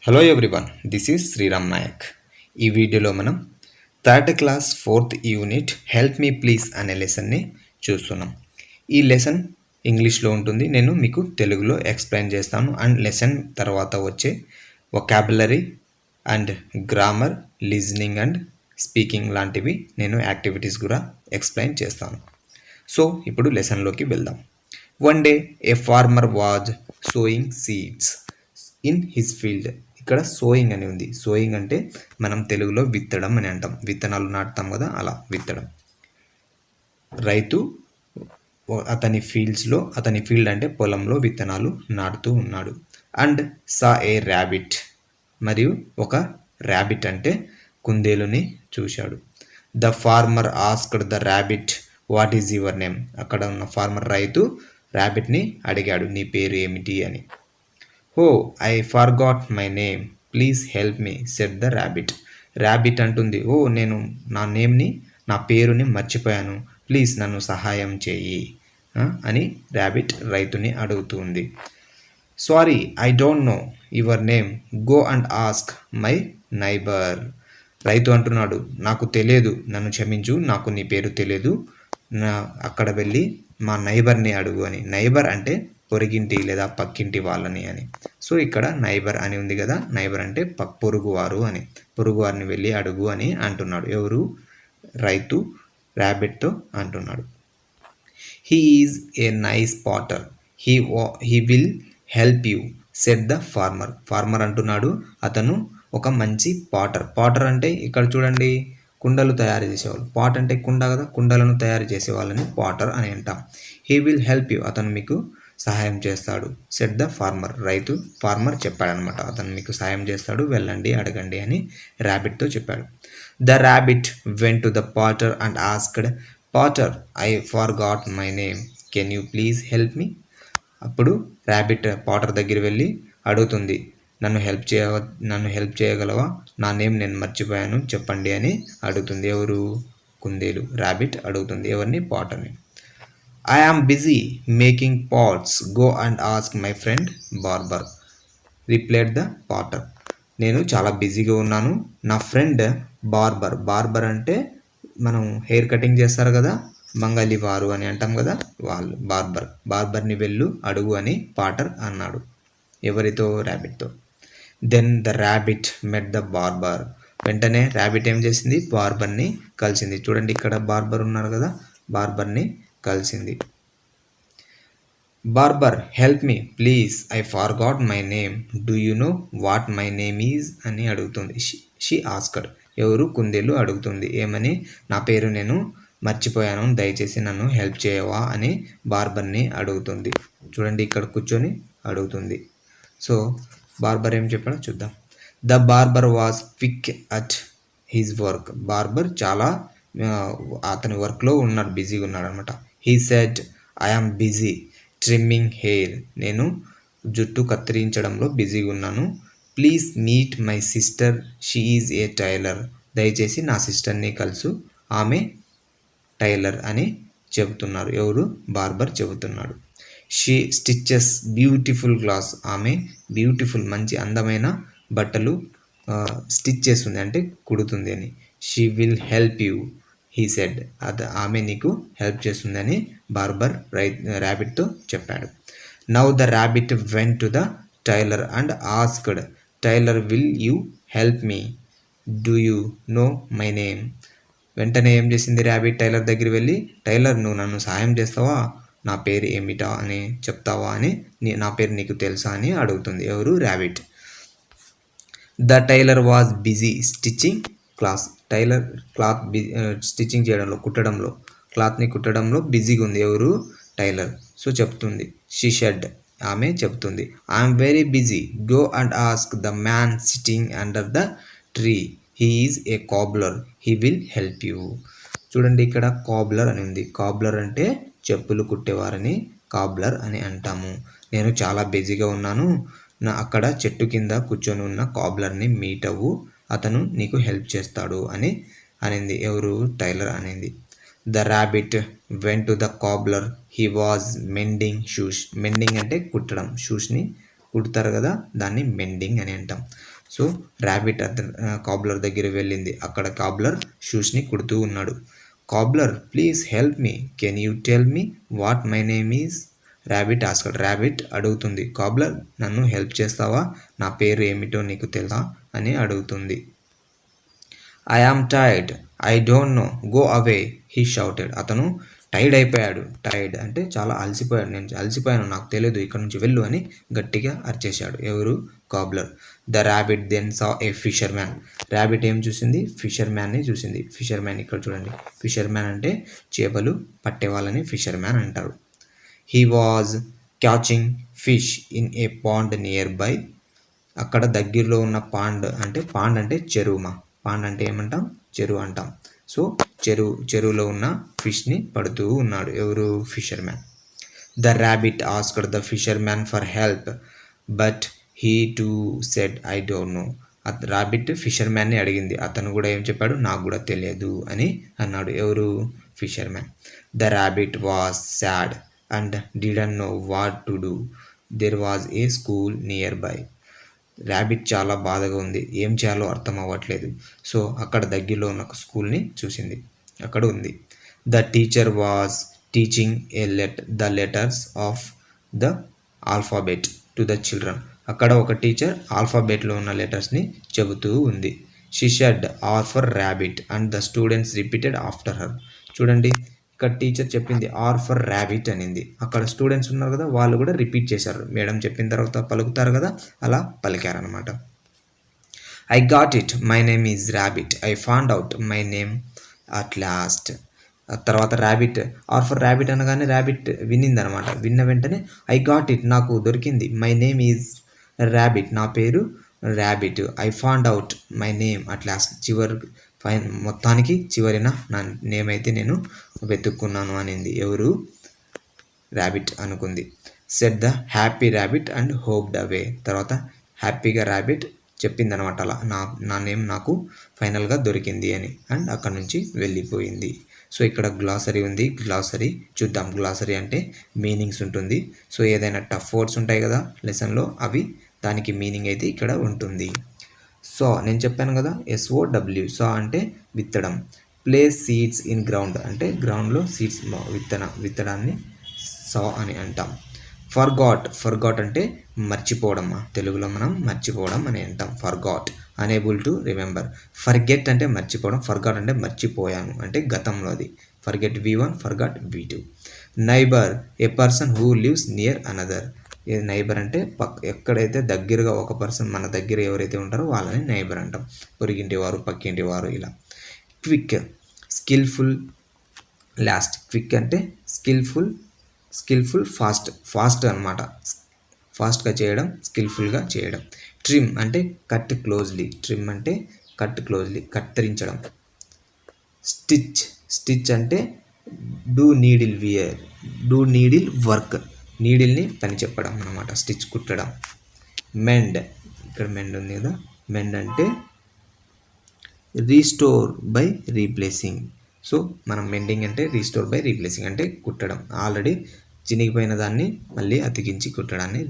Hello everyone, this is Sriram Naik. ఈ వీడియోలో మనం third class 4th unit help me please అనే లెసన్ని చూస్తున్నాం. ఈ లెసన్ ఇంగ్లీష్లో ఉంటుంది, నేను మీకు తెలుగులో ఎక్స్ప్లెయిన్ చేస్తాను. అండ్ లెసన్ తర్వాత వచ్చే vocabulary and grammar, listening and speaking లాంటివి నేను యాక్టివిటీస్ కూడా ఎక్స్ప్లెయిన్ చేస్తాను. సో ఇప్పుడు లెసన్లోకి వెళ్దాం. One day a farmer was sowing seeds in his field. ఇక్కడ సోయింగ్ అని ఉంది. సోయింగ్ అంటే మనం తెలుగులో విత్తడం అని అంటాం. విత్తనాలు నాటుతాం కదా, అలా విత్తడం. రైతు అతని ఫీల్డ్స్లో, అతని ఫీల్డ్ అంటే పొలంలో విత్తనాలు నాటుతూ ఉన్నాడు. అండ్ సా ఏ ర్యాబిట్, మరియు ఒక ర్యాబిట్ అంటే కుందేలుని చూశాడు. The farmer asked the rabbit what is your name. అక్కడ ఉన్న ఫార్మర్ రైతు ర్యాబిట్ని అడిగాడు, నీ పేరు ఏమిటి అని. Oh I forgot my name, please help me said the rabbit. Rabbit అంటుంది, ఓ నేను నా పేరుని మర్చిపోయాను, ప్లీజ్ నన్ను సహాయం చేయి అని ర్యాబిట్ రైతుని అడుగుతుంది. Sorry I don't no your name, go and ask my neighbour. రైతు అంటున్నాడు, నాకు తెలియదు, నన్ను క్షమించు, నాకు నీ పేరు తెలియదు, అక్కడ వెళ్ళి మా నైబర్ని అడుగు అని. నైబర్ అంటే పొరుగింటి లేదా పక్కింటి వాళ్ళని అని. సో ఇక్కడ నైబర్ అని ఉంది కదా, నైబర్ అంటే పొరుగువారు అని. పొరుగువారిని వెళ్ళి అడుగు అని అంటున్నాడు. ఎవరు? రైతు ర్యాబిట్తో అంటున్నాడు. He is a nice potter, he will help you said the farmer. Farmer అంటున్నాడు, అతను ఒక మంచి పాటర్. పాటర్ అంటే ఇక్కడ చూడండి, కుండలు తయారు చేసేవాళ్ళు. పాట్ అంటే కుండ కదా, కుండలను తయారు చేసే వాళ్ళని పాటర్ అని అంటాం. హీ విల్ హెల్ప్ యూ, అతను మీకు సహాయం చేస్తాడు. సెడ్ ద ఫార్మర్, ఫార్మర్ చెప్పాడనమాట, అతను మీకు సహాయం చేస్తాడు, వెళ్ళండి అడగండి అని ర్యాబిట్తో చెప్పాడు. The rabbit went to the Potter and asked, Potter I forgot my name, can you please help మీ. అప్పుడు ర్యాబిట్ పాటర్ దగ్గర వెళ్ళి అడుగుతుంది, నన్ను హెల్ప్ చేయగలవా, నా నేమ్ నేను మర్చిపోయాను, చెప్పండి అని అడుగుతుంది. ఎవరు? కుందేలు. ర్యాబిట్ అడుగుతుంది ఎవరిని? పాటర్ని. I am busy making pots, go and ask my friend barber replied the potter. నేను చాలా బిజీగా ఉన్నాను, నా ఫ్రెండ్ బార్బర్. బార్బర్ అంటే మనం హెయిర్ కటింగ్ చేస్తారు కదా, మంగలి వారు అని అంటాం కదా, వాళ్ళు బార్బర్ని వెళ్ళు అడుగు అని పాటర్ అన్నాడు. ఎవరితో? ర్యాబిట్తో. Then the rabbit met the barber. వెంటనే ర్యాబిట్ ఏం చేసింది? బార్బర్ని కలిసింది. చూడండి ఇక్కడ బార్బర్ ఉన్నారు కదా, బార్బర్ని కలిసింది. Barber help me please, I forgot my name, do you know what my name is అని అడుగుతుంది. She asked. ఎవరు? కుందేలు అడుగుతుంది. ఏమని? నా పేరు నేను మర్చిపోయాను, దయచేసి నన్ను హెల్ప్ చేయవా అని బార్బర్ని అడుగుతుంది. చూడండి ఇక్కడ కూర్చొని అడుగుతుంది. సో బార్బర్ ఏం చెప్పాడో చూద్దాం. The barber was quick at his work. Barber చాలా అతని వర్క్లో ఉన్నాడు, బిజీగా ఉన్నాడు అనమాట. He said, I am busy trimming hair. నేను జుట్టు కత్తిరించడంలో బిజీగా ఉన్నాను. Please meet my sister, she is a tailor. దయచేసి నా సిస్టర్ని కలుసు, ఆమె టైలర్ అని చెబుతున్నారు. ఎవరు? బార్బర్ చెబుతున్నాడు. She stitches beautiful clothes. ఆమె బ్యూటిఫుల్, మంచి అందమైన బట్టలు స్టిచ్ చేస్తుంది, అంటే కుడుతుంది అని. She will help you he said. ఆమె నీకు హెల్ప్ చేస్తుందని బార్బర్ ర్యాబిట్తో చెప్పాడు. Now the rabbit went to the tailor and asked, tailor will you help me, do you know my name. వెంటనే ఏం చేసింది ర్యాబిట్? టైలర్ దగ్గర వెళ్ళి, టైలర్ నువ్వు నన్ను సహాయం చేస్తావా, నా పేరు ఏమిటా అని చెప్తావా అని, నా పేరు నీకు తెలుసా అని అడుగుతుంది. ఎవరు? Rabbit. The tailor was busy stitching cloth. Tailor cloth stitching చేయడంలో, క్లాత్ని కుట్టడంలో బిజీగా ఉంది. ఎవరు? టైలర్. సో చెప్తుంది. షీ షెడ్, ఆమె చెప్తుంది, I'm very busy, go and ask the man sitting under the tree, he is a cobbler, he will help you. చూడండి ఇక్కడ కాబ్లర్ అని ఉంది. కాబ్లర్ అంటే చెప్పులు కుట్టేవారని కాబ్లర్ అని అంటాము. నేను చాలా బిజీగా ఉన్నాను, అక్కడ చెట్టు కింద కూర్చొని ఉన్న కాబ్లర్ని మీట్ అవ్వు, అతను నీకు హెల్ప్ చేస్తాడు అని అనింది. ఎవరు? టైలర్ అనింది. The rabbit went to the cobbler, he was mending shoes. Mending అంటే కుట్టడం, షూస్ని కుడతారు కదా, దాన్ని మెండింగ్ అని అంటాం. సో ర్యాబిట్ కాబ్లర్ దగ్గర వెళ్ళింది. అక్కడ కాబ్లర్ షూస్ని కుడుతూ ఉన్నాడు. Cobbler please help me, can you tell me what my name is? Rabbit asked. Rabbit అడుగుతుంది, కాబ్లర్ నన్ను హెల్ప్ చేస్తావా, నా పేరు ఏమిటో నీకు తెలుసా అని అడుగుతుంది. I am tired, I don't know, go away, he shouted. అతను టైర్డ్ అయిపోయాడు. టైర్డ్ అంటే చాలా అలసిపోయాడు. నేను అలసిపోయాను, నాకు తెలియదు, ఇక్కడ నుంచి వెళ్ళు అని గట్టిగా అరిచేశాడు. ఎవరు? Cobbler. The rabbit then saw a fisherman. Rabbit ఏం చూసింది? ఫిషర్ మ్యాన్ని చూసింది. ఫిషర్ మ్యాన్ ఇక్కడ చూడండి. ఫిషర్ మ్యాన్ అంటే చేపలు పట్టే వాళ్ళని ఫిషర్ మ్యాన్ అంటారు. He was catching fish in a pond nearby. అక్కడ దగ్గరలో ఉన్న పాండ్ అంటే చెరువుమా. పాండ్ అంటే ఏమంటాం? చెరువు అంటాం. సో చెరువులో ఉన్న ఫిష్ని పడుతూ ఉన్నాడు. ఎవరు? Fisherman. The rabbit asked the fisherman for help but he too said I don't know. Rabbit ఫిషర్ మ్యాన్ని అడిగింది. అతను కూడా ఏం చెప్పాడు? నాకు కూడా తెలియదు అని అన్నాడు. ఎవరు? Fisherman. The rabbit was sad and didn't know what to do. There was a school near by. Rabbit చాలా బాధగా ఉంది, ఏం చేయాలో అర్థం అవ్వట్లేదు. సో అక్కడ దగ్గరలో ఉన్న ఒక స్కూల్ని చూసింది. అక్కడ ఉంది. The teacher was teaching the letters of the alphabet to the children. అక్కడ ఒక టీచర్ ఆల్ఫాబెట్లో ఉన్న లెటర్స్ని చెబుతూ ఉంది. She said R for rabbit and the students repeated after her. చూడండి, ఇక్కడ టీచర్ చెప్పింది ఆర్ ఫర్ ర్యాబిట్ అనింది. అక్కడ స్టూడెంట్స్ ఉన్నారు కదా, వాళ్ళు కూడా రిపీట్ చేశారు. మేడం చెప్పిన తర్వాత పలుకుతారు కదా, అలా పలికారనమాట. I got it, my name is rabbit, I found out my name at last. తర్వాత ర్యాబిట్, ఆర్ ఫర్ ర్యాబిట్ అనగానే ర్యాబిట్ వినింది అనమాట. విన్న వెంటనే ఐ గాట్ ఇట్, నాకు దొరికింది, మై నేమ్ ఈజ్ ర్యాబిట్, నా పేరు rabbit, I found out my name at last, మొత్తానికి చివరిన నా నేమ్ అయితే నేను వెతుక్కున్నాను అనింది. ఎవరు? ర్యాబిట్ అనుకుంది. Said the happy rabbit and hopped away. తర్వాత హ్యాపీగా ర్యాబిట్ చెప్పింది అనమాట, అలా నా నేమ్ నాకు ఫైనల్గా దొరికింది అని. అండ్ అక్కడ నుంచి వెళ్ళిపోయింది. సో ఇక్కడ గ్లాసరీ ఉంది, గ్లాసరీ చూద్దాం. గ్లాసరీ అంటే మీనింగ్స్ ఉంటుంది. సో ఏదైనా టఫ్ వర్డ్స్ ఉంటాయి కదా లెసన్లో, అవి దానికి మీనింగ్ అయితే ఇక్కడ ఉంటుంది. సో నేను చెప్పాను కదా, SOW. సో అంటే విత్తడం. ప్లేస్ సీడ్స్ ఇన్ గ్రౌండ్ అంటే గ్రౌండ్లో సీడ్స్ విత్తడాన్ని సో అని అంటాం. ఫర్గాట్ అంటే మర్చిపోవడం. తెలుగులో మనం మర్చిపోవడం అని అంటాం. Forgot, unable to remember. Forget అంటే మర్చిపోవడం. ఫర్గాట్ అంటే మర్చిపోయాను అంటే గతంలో అది. Forget V1, forgot V2. Neighbour, A person who lives near another. Neighbour అంటే ఎక్కడైతే దగ్గరగా ఒక పర్సన్ మన దగ్గర ఎవరైతే ఉంటారో వాళ్ళని నైబర్ అంటాం. పొరిగింటి వారు, పక్కింటి వారు, ఇలా. Quick, skilful, last. క్విక్ అంటే స్కిల్ఫుల్ ఫాస్ట్ అనమాట. ఫాస్ట్గా చేయడం, స్కిల్ఫుల్గా చేయడం. ట్రిమ్ అంటే కట్ క్లోజ్లీ. ట్రిమ్ అంటే కట్ క్లోజ్లీ, కత్తిరించడం. స్టిచ్ అంటే డూ నీడిల్ వర్క్. నీడిల్ని పని చెప్పడం అనమాట, స్టిచ్ కుట్టడం. మెండ్, ఇక్కడ మెండ్ ఉంది కదా, మెండ్ అంటే రీస్టోర్ బై రీప్లేసింగ్. సో మనం మెండింగ్ అంటే రీస్టోర్ బై రీప్లేసింగ్ అంటే కుట్టడం. ఆల్రెడీ చినిగిపోయిన దాన్ని మళ్ళీ అతికించి కుట్టడాన్ని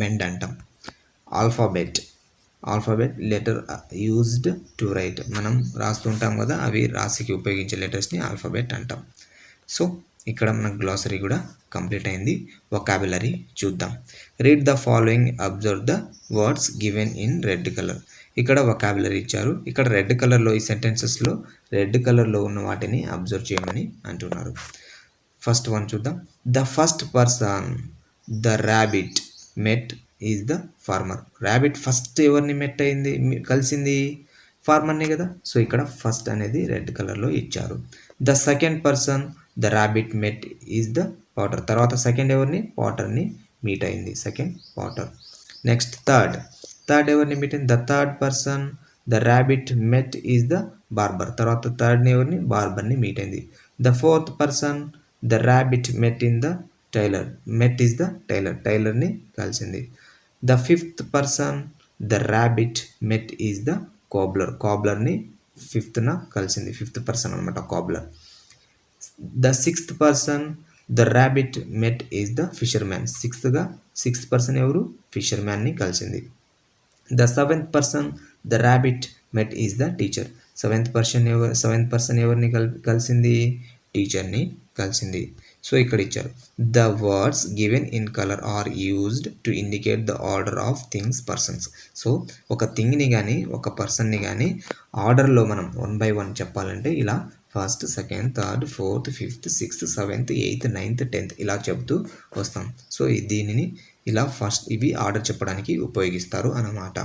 మెండ్ అంటాం. Alphabet letter used to right. మనం రాస్తుంటాం కదా, అవి రాసికి ఉపయోగించే లెటర్స్ని ఆల్ఫాబెట్ అంటాం. సో ఇక్కడ మన గ్లాసరీ కూడా కంప్లీట్ అయింది. వొకాబులరీ చూద్దాం. Read the following, observe the words given in red colour. ఇక్కడ వొకాబులరీ ఇచ్చారు. ఇక్కడ రెడ్ కలర్లో, ఈ సెంటెన్సెస్లో రెడ్ కలర్లో ఉన్న వాటిని అబ్జర్వ్ చేయమని అంటున్నారు. ఫస్ట్ వన్ చూద్దాం. The first person the rabbit met is the farmer. Rabbit first ఎవరిని కలిసింది? ఫార్మర్ని కదా. సో ఇక్కడ ఫస్ట్ అనేది రెడ్ కలర్లో ఇచ్చారు. The second person the rabbit met is the potter. తర్వాత సెకండ్ ఎవరిని? పాటర్ని మీట్ అయింది. Second potter. నెక్స్ట్ థర్డ్ ఎవరిని మీట్ అయింది? The third person the rabbit met is the barber. తర్వాత థర్డ్ని ఎవరిని? బార్బర్ని మీట్ అయింది. The fourth person the rabbit met in the tailor. Met is the టైలర్ని కలిసింది. The fifth person the rabbit met is the కోబ్లర్ని ఫిఫ్త్న కలిసింది. ఫిఫ్త్ పర్సన్ అనమాట cobbler. The sixth person the rabbit met is the fisherman. Sixth person ఎవరు? ఫిషర్ మ్యాన్ని కలిసింది. The seventh person the rabbit met is the teacher. Seventh person ఎవరిని కలిసింది? టీచర్ని కలిసింది. సో ఇక్కడ ఇచ్చారు the words given in colour are used to indicate the order of things persons. So ఒక థింగ్ని కానీ ఒక పర్సన్ని కానీ ఆర్డర్లో మనం 1 by 1 చెప్పాలంటే ఇలా first, second, third, fourth, fifth, sixth, seventh, eighth, ninth, 10th ఇలా చెబుతూ వస్తాం. సో దీనిని ఇలా ఫస్ట్ ఇవి ఆర్డర్ చెప్పడానికి ఉపయోగిస్తారు అన్నమాట.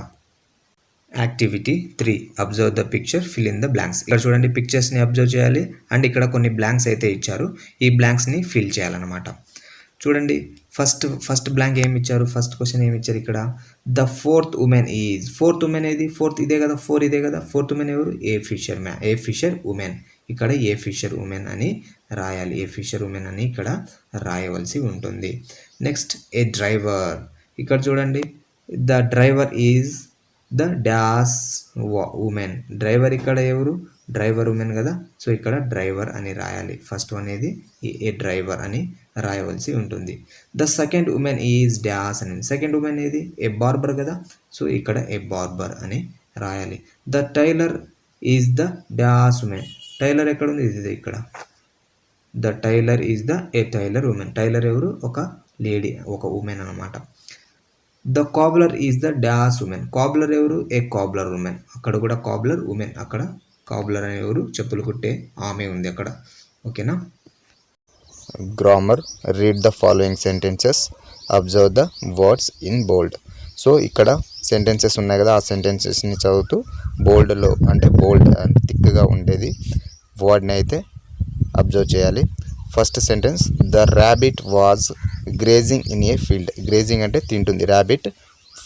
Activity 3 observe the picture, fill in the blanks. ఇక్కడ చూడండి పిక్చర్స్ని అబ్జర్వ్ చేయాలి అండ్ ఇక్కడ కొన్ని బ్లాంక్స్ అయితే ఇచ్చారు, ఈ బ్లాంక్స్ని ఫిల్ చేయాలన్నమాట. చూడండి ఫస్ట్ బ్లాంక్ ఏమి ఇచ్చారు, ఫస్ట్ క్వశ్చన్ ఏమి ఇచ్చారు ఇక్కడ, the fourth women is. Fourth women ఏది? ఫోర్త్ ఇదే కదా, 4 ఇదే కదా. ఫోర్త్ ఉమెన్ ఎవరు? ఏ ఫిషర్ ఉమెన్. ఇక్కడ ఏ ఫిషర్ ఉమెన్ అని రాయాలి, ఏ ఫిషర్ ఉమెన్ అని ఇక్కడ రాయవలసి ఉంటుంది. నెక్స్ట్ ఏ డ్రైవర్. ఇక్కడ చూడండి the driver is the dash women. Driver ఇక్కడ ఎవరు? డ్రైవర్ ఉమెన్ కదా. సో ఇక్కడ డ్రైవర్ అని రాయాలి. ఫస్ట్ వన్ ఏది? ఏ డ్రైవర్ అని రాయవలసి ఉంటుంది. The second women is dash అని. సెకండ్ ఉమెన్ ఏది? ఏ బార్బర్ కదా. సో ఇక్కడ ఏ బార్బర్ అని రాయాలి. The tailor is the dash woman. Tailor ఎక్కడ ఉంది? ఇది ఇక్కడ. The tailor is the a tailor woman. Tailor ఎవరు? ఒక లేడీ, ఒక ఉమెన్ అనమాట. The cobbler is the dash woman. Cobbler ఎవరు? A cobbler woman. అక్కడ కూడా కాబ్లర్ ఉమెన్. అక్కడ కాబ్లర్ అని ఎవరు? చెప్పులు కుట్టే ఆమె ఉంది అక్కడ. ఓకేనా. Grammar, read the following sentences, observe the words in bold. So ఇక్కడ సెంటెన్సెస్ ఉన్నాయి కదా, ఆ సెంటెన్సెస్ని చదువుతూ బోల్డ్లో అంటే బోల్డ్ అంటే థిక్గా ఉండేది వర్డ్ని అయితే అబ్జర్వ్ చేయాలి. First sentence, the rabbit was grazing in a field. Grazing అంటే తింటుంది, ర్యాబిట్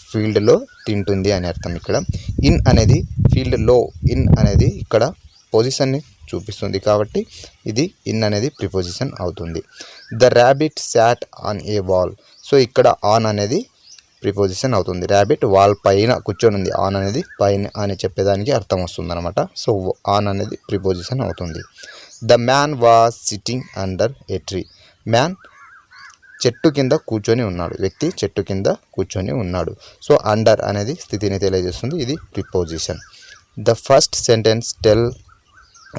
ఫీల్డ్లో తింటుంది అని అర్థం. ఇక్కడ ఇన్ అనేది ఫీల్డ్లో, ఇన్ అనేది ఇక్కడ పొజిషన్ని చూపిస్తుంది కాబట్టి ఇది ఇన్ అనేది ప్రిపోజిషన్ అవుతుంది. The rabbit SAT on a wall. So ఇక్కడ ఆన్ అనేది ప్రిపోజిషన్ అవుతుంది. ర్యాబిట్ వాల్ పైన కూర్చొని ఉంది, ఆన్ అనేది పైన అని చెప్పేదానికి అర్థం వస్తుంది అనమాట. సో ఆన్ అనేది ప్రిపోజిషన్ అవుతుంది. The man was sitting under A tree. Man చెట్టు కింద కూర్చొని ఉన్నాడు, వ్యక్తి చెట్టు కింద కూర్చొని ఉన్నాడు. సో అండర్ అనేది స్థితిని తెలియజేస్తుంది, ఇది preposition. The first sentence tell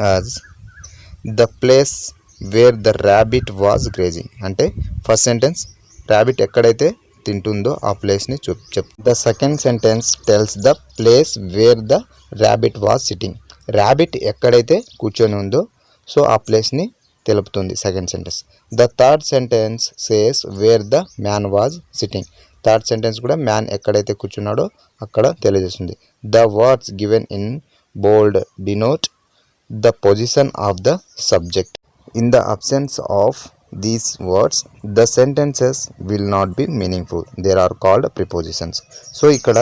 as the place where the rabbit was grazing. అంటే ఫస్ట్ సెంటెన్స్ ర్యాబిట్ ఎక్కడైతే తింటుందో ఆ ప్లేస్ని the second sentence tells the place where the rabbit was sitting. Rabbit ఎక్కడైతే కూర్చొని ఉందో సో ఆ ప్లేస్ని తెలుపుతుంది second sentence. The third sentence says wear the man was sitting. Third sentence కూడా మ్యాన్ ఎక్కడైతే కూర్చున్నాడో అక్కడ తెలియజేస్తుంది. The words given in bold denote the position of the subject. In the absence of these words, the sentences will not be meaningful. They are called prepositions. So ఇక్కడ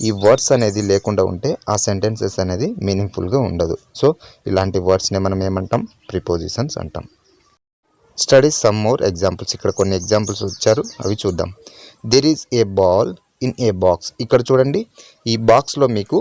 ఈ words అనేది లేకుండా ఉంటే ఆ సెంటెన్సెస్ అనేది మీనింగ్ఫుల్గా ఉండదు. సో ఇలాంటి వర్డ్స్ని మనం ఏమంటాం? ప్రిపోజిషన్స్ అంటాం. Study some more examples. ఇక్కడ కొన్ని ఎగ్జాంపుల్స్ వచ్చారు, అవి చూద్దాం. There is a ball in a box. ఇక్కడ చూడండి ఈ బాక్స్లో మీకు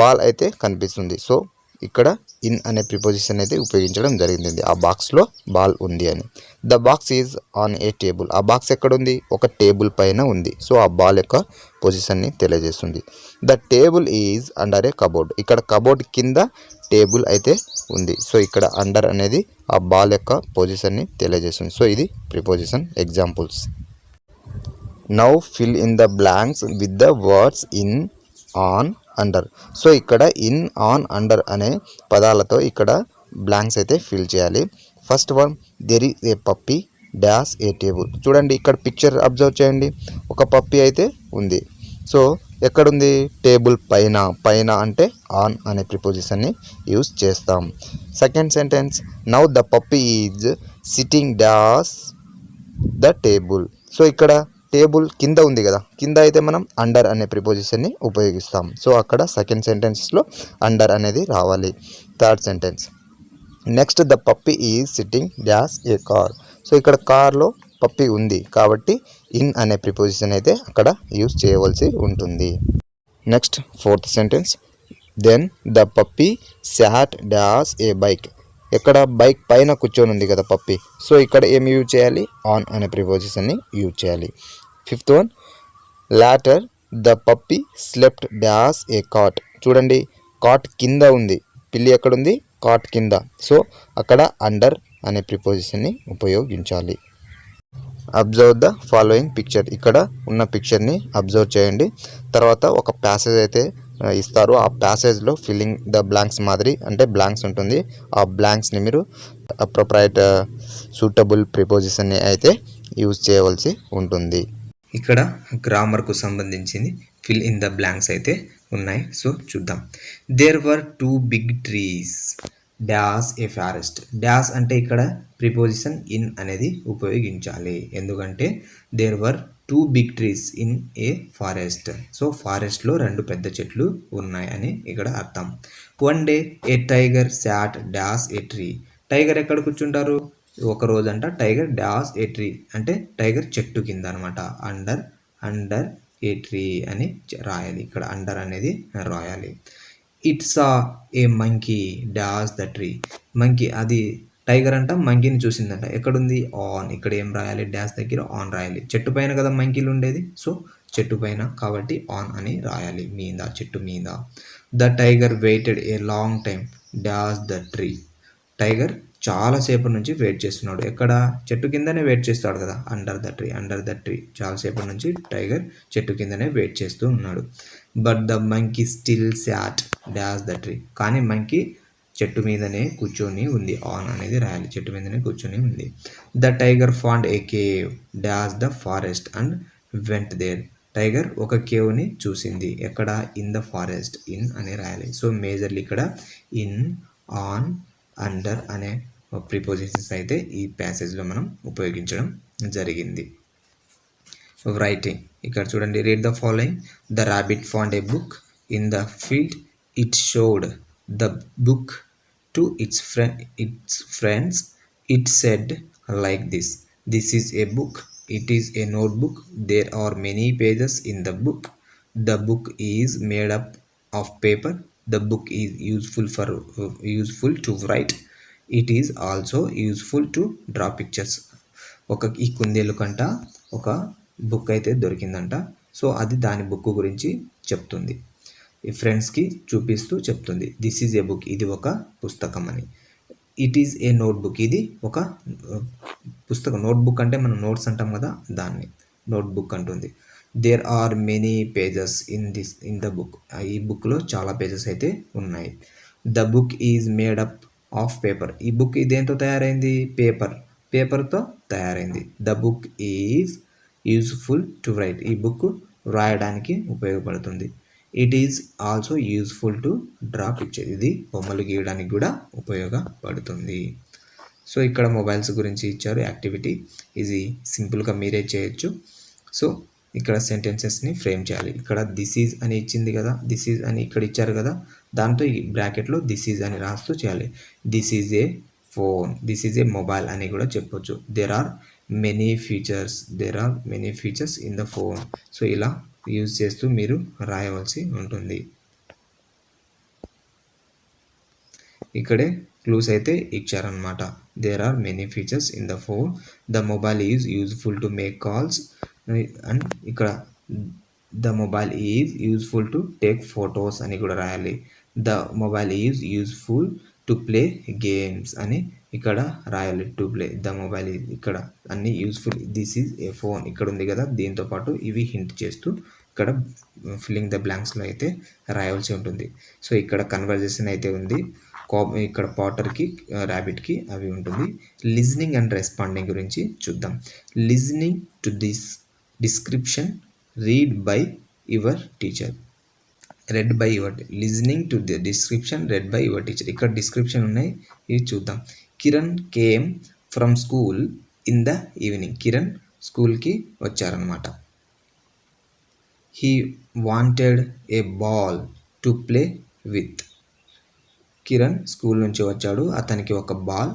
బాల్ అయితే కనిపిస్తుంది. సో ఇక్కడ ఇన్ అనే ప్రిపోజిషన్ అయితే ఉపయోగించడం జరిగింది, ఆ బాక్స్లో బాల్ ఉంది అని. The box is on a table. ఆ బాక్స్ ఎక్కడ ఉంది? ఒక టేబుల్ పైన ఉంది. సో ఆ బాల్ యొక్క పొజిషన్ని తెలియజేస్తుంది. The table is under A cupboard. ఇక్కడ కబోర్డ్ కింద టేబుల్ అయితే ఉంది. సో ఇక్కడ అండర్ అనేది ఆ బాల్ యొక్క పొజిషన్ని తెలియజేస్తుంది. సో ఇది preposition examples. Now fill in the blanks with the words in, on, under. So ఇక్కడ ఇన్, ఆన్, అండర్ అనే పదాలతో ఇక్కడ బ్లాంక్స్ అయితే ఫిల్ చేయాలి. First one, there is a puppy dash A table. చూడండి ఇక్కడ పిక్చర్ అబ్జర్వ్ చేయండి, ఒక పప్పీ అయితే ఉంది. సో ఎక్కడుంది? టేబుల్ పైన. పైన అంటే ఆన్ అనే ప్రిపోజిషన్ని యూజ్ చేస్తాం. Second sentence, now the puppy is sitting dash the table. So ఇక్కడ టేబుల్ కింద ఉంది కదా, కింద అయితే మనం అండర్ అనే ప్రిపోజిషన్ని ఉపయోగిస్తాం. సో అక్కడ సెకండ్ సెంటెన్స్లో అండర్ అనేది రావాలి. Third sentence, next the puppy is sitting dash A car. So ఇక్కడ కార్లో పప్పీ ఉంది కాబట్టి ఇన్ అనే ప్రిపోజిషన్ అయితే అక్కడ యూజ్ చేయవలసి ఉంటుంది. Next fourth sentence, then the puppy sat dash a bike. ఎక్కడ? బైక్ పైన కూర్చొని ఉంది కదా పప్పీ. సో ఇక్కడ ఏమి యూజ్ చేయాలి? ఆన్ అనే ప్రిపోజిషన్ని యూజ్ చేయాలి. Fifth one, later the puppy slept dash a cot. చూడండి, కాట్ కింద ఉంది, పిల్లి ఎక్కడుంది, కాట్ కింద. సో అక్కడ అండర్ అనే ప్రిపోజిషన్ని ఉపయోగించాలి. Observe the following picture. ఇక్కడ ఉన్న పిక్చర్ని అబ్జర్వ్ చేయండి. తర్వాత ఒక ప్యాసేజ్ అయితే ఇస్తారు. ఆ ప్యాసేజ్లో ఫిల్లింగ్ ద బ్లాంక్స్ మాదిరి, అంటే బ్లాంక్స్ ఉంటుంది. ఆ బ్లాంక్స్ని మీరు అప్రోప్రైట్ సూటబుల్ ప్రిపోజిషన్ని అయితే యూజ్ చేయవలసి ఉంటుంది. ఇక్కడ గ్రామర్కు సంబంధించింది ఫిల్ ఇన్ ద బ్లాంక్స్ అయితే ఉన్నాయి. సో చూద్దాం. There were 2 big trees dash a forest. Dash అంటే ఇక్కడ ప్రిపోజిషన్ ఇన్ అనేది ఉపయోగించాలి. ఎందుకంటే there were 2 big trees in a forest. So ఫారెస్ట్లో 2 పెద్ద చెట్లు ఉన్నాయి అని ఇక్కడ అర్థం. One day a tiger sat dash a tree. Tiger ఎక్కడ కూర్చుంటారు, ఒక రోజంట టైగర్ డాష్ ఏ ట్రీ అంటే టైగర్ చెట్టు కింద అనమాట. అండర్ ఏ ట్రీ అని రాయాలి. ఇక్కడ అండర్ అనేది రాయాలి. It's a monkey dash the tree. Monkey, అది టైగర్ అంట మంకీని చూసిందంట. ఎక్కడుంది, ఆన్. ఇక్కడ ఏం రాయాలి, డాష్ దగ్గర ఆన్ రాయాలి. చెట్టు పైన కదా మంకీలు ఉండేది, సో చెట్టు పైన కాబట్టి ఆన్ అని రాయాలి, మీద, చెట్టు మీద. The tiger waited a long time dash the tree. Tiger చాలాసేపటి నుంచి వెయిట్ చేస్తున్నాడు. ఎక్కడ, చెట్టు కిందనే వెయిట్ చేస్తాడు కదా, అండర్ ద ట్రీ. చాలాసేపటి నుంచి టైగర్ చెట్టు కిందనే వెయిట్ చేస్తూ ఉన్నాడు. But the monkey still SAT dash the tree. కానీ మంకీ చెట్టు మీదనే కూర్చొని ఉంది, ఆన్ అనేది రాయాలి, చెట్టు మీదనే కూర్చొని ఉంది. The tiger found a cave dash the forest and went there. Tiger ఒక కేవ్ని చూసింది, ఎక్కడ, ఇన్ ద ఫారెస్ట్. ఇన్ అని రాయాలి. సో మేజర్లీ ఇక్కడ ఇన్, ఆన్, అండర్ అనే ప్రిపోజిషన్స్ అయితే ఈ ప్యాసేజ్లో మనం ఉపయోగించడం జరిగింది. రైటింగ్ ఇక్కడ చూడండి. Read the following. The rabbit found a book in the field. It showed the book to its friends. It said like this. This is a book. It is a notebook. There are many pages in the book. The book is made up of paper. The book is useful to right. It is also useful to draw pictures. ఈ కుందేలు కంట ఒక book అయితే దొరికిందంట. So అది దాని book గురించి చెప్తుంది, ఈ ఫ్రెండ్స్కి చూపిస్తూ చెప్తుంది. దిస్ ఈజ్ ఏ బుక్, ఇది ఒక పుస్తకం అని. ఇట్ ఈజ్ ఏ నోట్బుక్, ఇది ఒక పుస్తకం. నోట్బుక్ అంటే మనం నోట్స్ అంటాం కదా, దాన్ని నోట్బుక్ అంటుంది. There are many pages in the book. ఈ బుక్లో చాలా పేజెస్ అయితే ఉన్నాయి. The book is made up of paper. ఈ బుక్ ఇదేంతో తయారైంది, పేపర్తో తయారైంది. The book is useful to write. ఈ బుక్ రాయడానికి ఉపయోగపడుతుంది. It is also useful to draw picture. ఇది బొమ్మలు గీయడానికి కూడా ఉపయోగపడుతుంది. సో ఇక్కడ మొబైల్స్ గురించి ఇచ్చారు యాక్టివిటీ. ఇది సింపుల్గా మీరే చేయొచ్చు. సో ఇక్కడ సెంటెన్సెస్ని ఫ్రేమ్ చేయాలి. ఇక్కడ దిస్ ఈజ్ అని ఇచ్చింది కదా, దిస్ ఈజ్ అని ఇక్కడ ఇచ్చారు కదా, దాంతో ఈ బ్రాకెట్లో దిస్ ఈజ్ అని రాస్తూ చేయాలి. This is a phone, this is a mobile అని కూడా చెప్పొచ్చు. There are many features in the phone. So ఇలా యూజ్ చేస్తూ మీరు రాయవలసి ఉంటుంది. ఇక్కడే క్లూస్ అయితే ఇచ్చారనమాట. There are many features in the phone. The mobile is useful to make calls. And ఇక్కడ the mobile is useful to take photos అని కూడా రాయాలి. The mobile is useful to play games అని ఇక్కడ రాయాలి. To play the mobile is, ఇక్కడ అన్ని useful. This is a phone ఇక్కడ ఉంది కదా, దీంతో పాటు ఇవి హింట్ చేస్తూ ఇక్కడ ఫిల్లింగ్ ద బ్లాంక్స్లో అయితే రాయవలసి ఉంటుంది. సో ఇక్కడ కన్వర్జేషన్ అయితే ఉంది. ఇక్కడ పాటర్కి, ర్యాబిట్కి అవి ఉంటుంది. లిజనింగ్ అండ్ రెస్పాండింగ్ గురించి చూద్దాం. Listening to this description read by your teacher. Red by your, listening to the description red by your teacher. ఇక్కడ డిస్క్రిప్షన్ ఉన్నాయి, ఇవి చూద్దాం. Kiran came from school in the evening. Kiran స్కూల్కి వచ్చారనమాట. He wanted a ball to play with. Kiran school నుంచి వచ్చాడు, అతనికి ఒక బాల్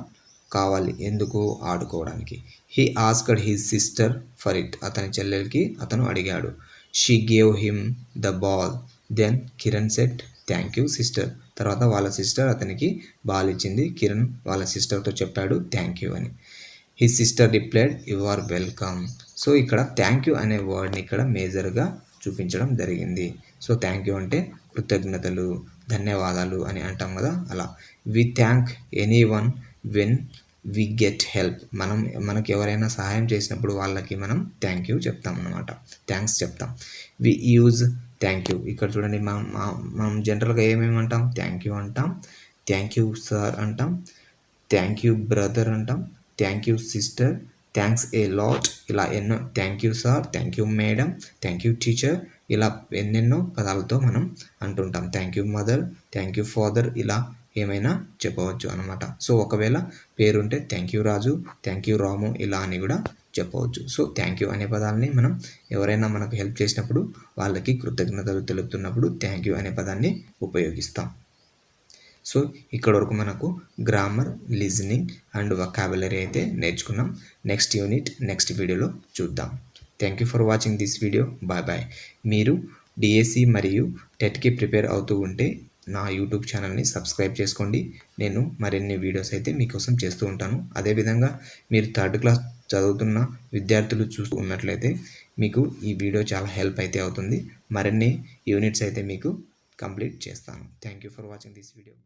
కావాలి, ఎందుకు, ఆడుకోవడానికి. He asked his sister for it. అతని చెల్లెలకి అతను అడిగాడు. She gave him the ball. Then Kiran said thank you sister. తర్వాత వాళ్ళ సిస్టర్ అతనికి బాల్ ఇచ్చింది. కిరణ్ వాళ్ళ సిస్టర్తో చెప్పాడు థ్యాంక్ యూ అని. His sister replied you are welcome. So ఇక్కడ థ్యాంక్ యూ అనే వర్డ్ని ఇక్కడ మేజర్గా చూపించడం జరిగింది. సో థ్యాంక్ యూ అంటే కృతజ్ఞతలు, ధన్యవాదాలు అని అంటాం కదా, అలా. We thank anyone when we get help. మనకి ఎవరైనా సహాయం చేసినప్పుడు వాళ్ళకి మనం థ్యాంక్ యూ చెప్తాం అన్నమాట, థ్యాంక్స్ చెప్తాం. We use thank you. ఇక్కడ చూడండి, మనం జనరల్గా ఏమేమి అంటాం? థ్యాంక్ యూ అంటాం, థ్యాంక్ యూ సార్ అంటాం, థ్యాంక్ యూ బ్రదర్ అంటాం, thank you sister, thanks a lot, ఇలా ఎన్నో, thank you sir, thank you madam, thank you teacher, ఇలా ఎన్నెన్నో పదాలతో మనం అంటుంటాం. Thank you mother, thank you father, ఇలా ఏమైనా చెప్పవచ్చు అనమాట. సో ఒకవేళ పేరుంటే thank you Raju, thank you Ramu, ఇలా అని కూడా చెప్పవచ్చు. సో థ్యాంక్ యూ అనే పదాలని మనం ఎవరైనా మనకు హెల్ప్ చేసినప్పుడు, వాళ్ళకి కృతజ్ఞతలు తెలుపుతున్నప్పుడు థ్యాంక్ యూ అనే పదాన్ని ఉపయోగిస్తాం. సో ఇక్కడ వరకు మనకు గ్రామర్, లిజనింగ్ అండ్ వొకాబులరీ అయితే నేర్చుకున్నాం. నెక్స్ట్ యూనిట్ నెక్స్ట్ వీడియోలో చూద్దాం. Thank you for watching this video. Bye bye. మీరు డిఎస్సి మరియు టెట్కి ప్రిపేర్ అవుతూ ఉంటే నా యూట్యూబ్ ఛానల్ని సబ్స్క్రైబ్ చేసుకోండి. నేను మరిన్ని వీడియోస్ అయితే మీకోసం చేస్తూ ఉంటాను. అదేవిధంగా మీరు 3rd క్లాస్ చదువుతున్న విద్యార్థులు చూస్తూ ఉన్నట్లయితే మీకు ఈ వీడియో చాలా హెల్ప్ అయితే అవుతుంది. మరిన్ని యూనిట్స్ అయితే మీకు కంప్లీట్ చేస్తాను. Thank you for watching this video.